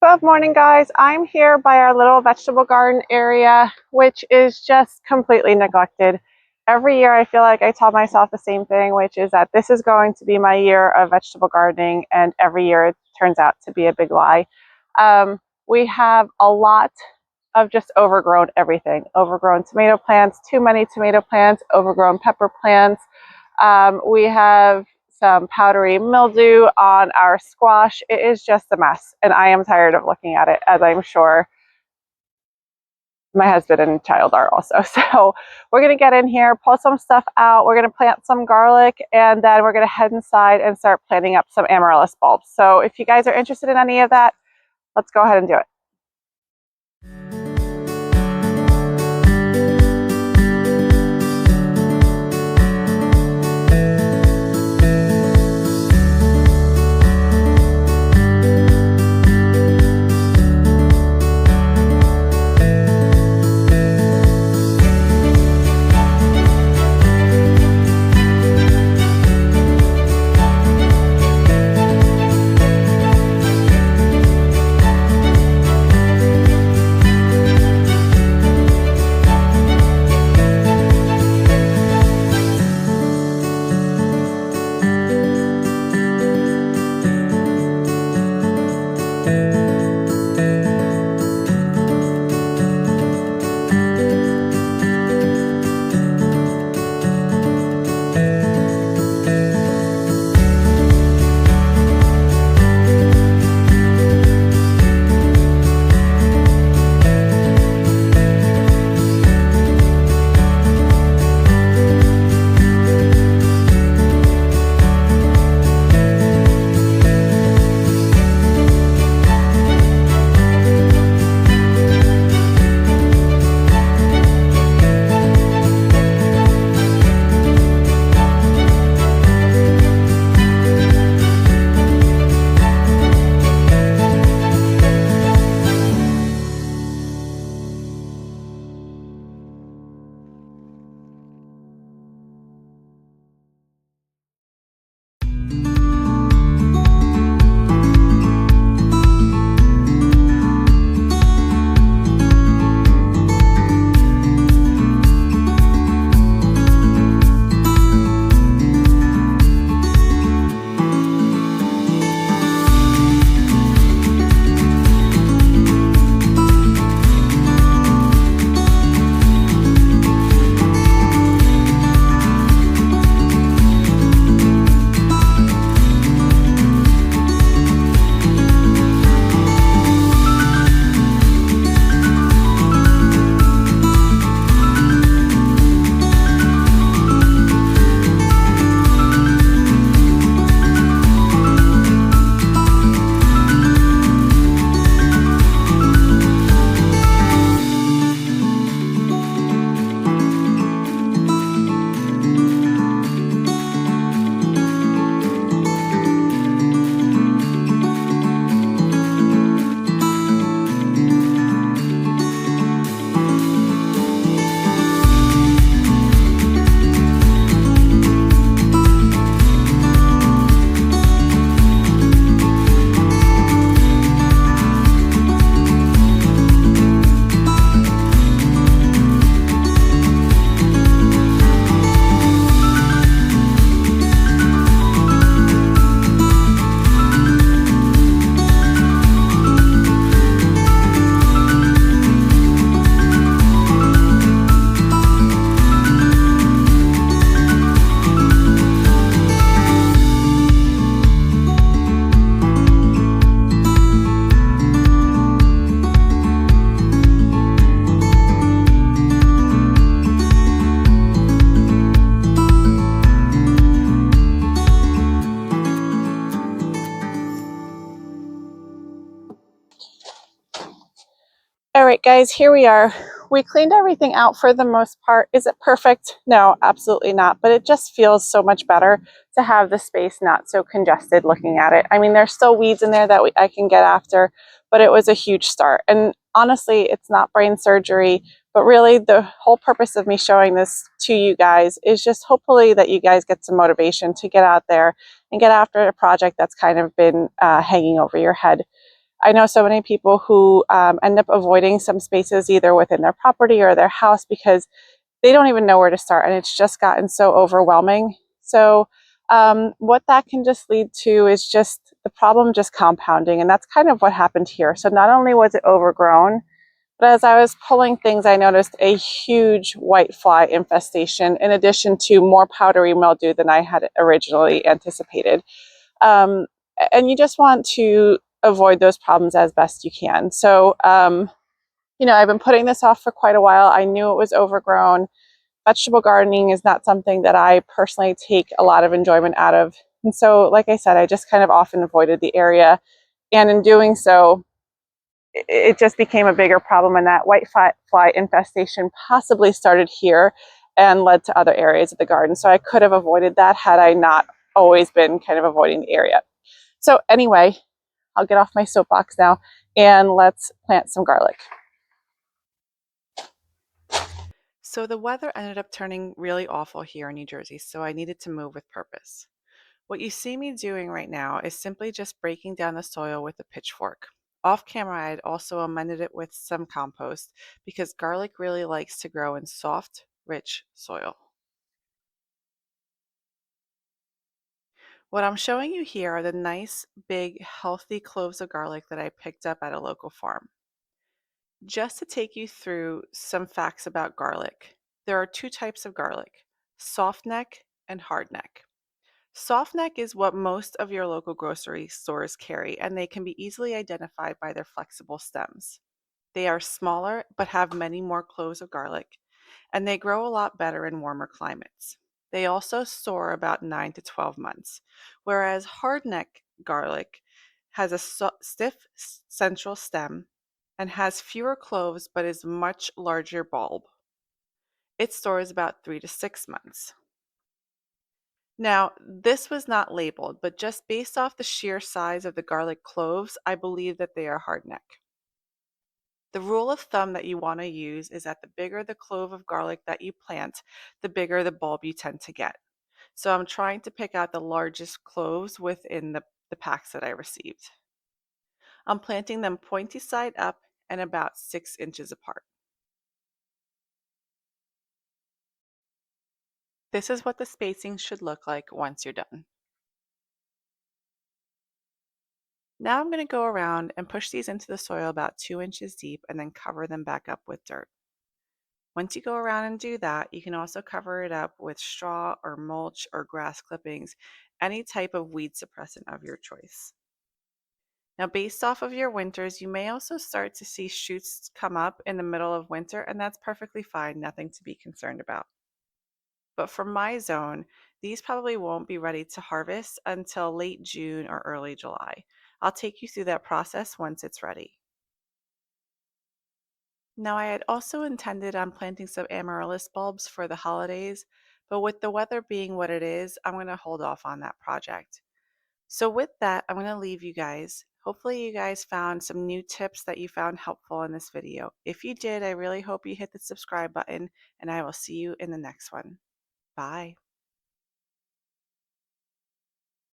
Good morning, guys. I'm here by our little vegetable garden area, which is just completely neglected. Every year I feel like I tell myself the same thing, which is that this is going to be my year of vegetable gardening, and every year it turns out to be a big lie. We have a lot of just overgrown everything. Overgrown tomato plants, too many tomato plants, overgrown pepper plants. We have some powdery mildew on our squash. It is just a mess, and I am tired of looking at it, as I'm sure my husband and child are also. So we're going to get in here, pull some stuff out. We're going to plant some garlic, and then we're going to head inside and start planting up some amaryllis bulbs. So if you guys are interested in any of that, let's go ahead and do it. All right, guys, here we are. We cleaned everything out for the most part. Is it perfect? No, absolutely not. But it just feels so much better to have the space not so congested looking at it. I mean, there's still weeds in there that I can get after, but it was a huge start. And honestly, it's not brain surgery, but really the whole purpose of me showing this to you guys is just hopefully that you guys get some motivation to get out there and get after a project that's kind of been hanging over your head. I know so many people who end up avoiding some spaces either within their property or their house because they don't even know where to start, and it's just gotten so overwhelming. So what that can just lead to is just the problem just compounding, and that's kind of what happened here. So not only was it overgrown, but as I was pulling things, I noticed a huge white fly infestation in addition to more powdery mildew than I had originally anticipated. Um, and you just want to avoid those problems as best you can. So, I've been putting this off for quite a while. I knew it was overgrown. Vegetable gardening is not something that I personally take a lot of enjoyment out of. And so, like I said, I just kind of often avoided the area. And in doing so, it just became a bigger problem, and that white fly infestation possibly started here and led to other areas of the garden. So I could have avoided that had I not always been kind of avoiding the area. So anyway, I'll get off my soapbox now and let's plant some garlic. So the weather ended up turning really awful here in New Jersey, so I needed to move with purpose. What you see me doing right now is simply just breaking down the soil with a pitchfork. Off camera, I had also amended it with some compost because garlic really likes to grow in soft, rich soil. What I'm showing you here are the nice, big, healthy cloves of garlic that I picked up at a local farm. Just to take you through some facts about garlic, there are two types of garlic, soft neck and hard neck. Soft neck is what most of your local grocery stores carry, and they can be easily identified by their flexible stems. They are smaller but have many more cloves of garlic, and they grow a lot better in warmer climates. They also soar about 9 to 12 months, whereas hardneck garlic has a stiff central stem and has fewer cloves but is much larger bulb. It stores about 3 to 6 months. Now, this was not labeled, but just based off the sheer size of the garlic cloves, I believe that they are hardneck. The rule of thumb that you want to use is that the bigger the clove of garlic that you plant, the bigger the bulb you tend to get. So I'm trying to pick out the largest cloves within the packs that I received. I'm planting them pointy side up and about 6 inches apart. This is what the spacing should look like once you're done. Now I'm going to go around and push these into the soil about 2 inches deep and then cover them back up with dirt. Once you go around and do that, you can also cover it up with straw or mulch or grass clippings, any type of weed suppressant of your choice. Now, based off of your winters, you may also start to see shoots come up in the middle of winter, and that's perfectly fine, nothing to be concerned about. But for my zone, these probably won't be ready to harvest until late June or early July. I'll take you through that process once it's ready. Now, I had also intended on planting some amaryllis bulbs for the holidays, but with the weather being what it is, I'm going to hold off on that project. So with that, I'm going to leave you guys. Hopefully you guys found some new tips that you found helpful in this video. If you did, I really hope you hit the subscribe button, and I will see you in the next one. Bye.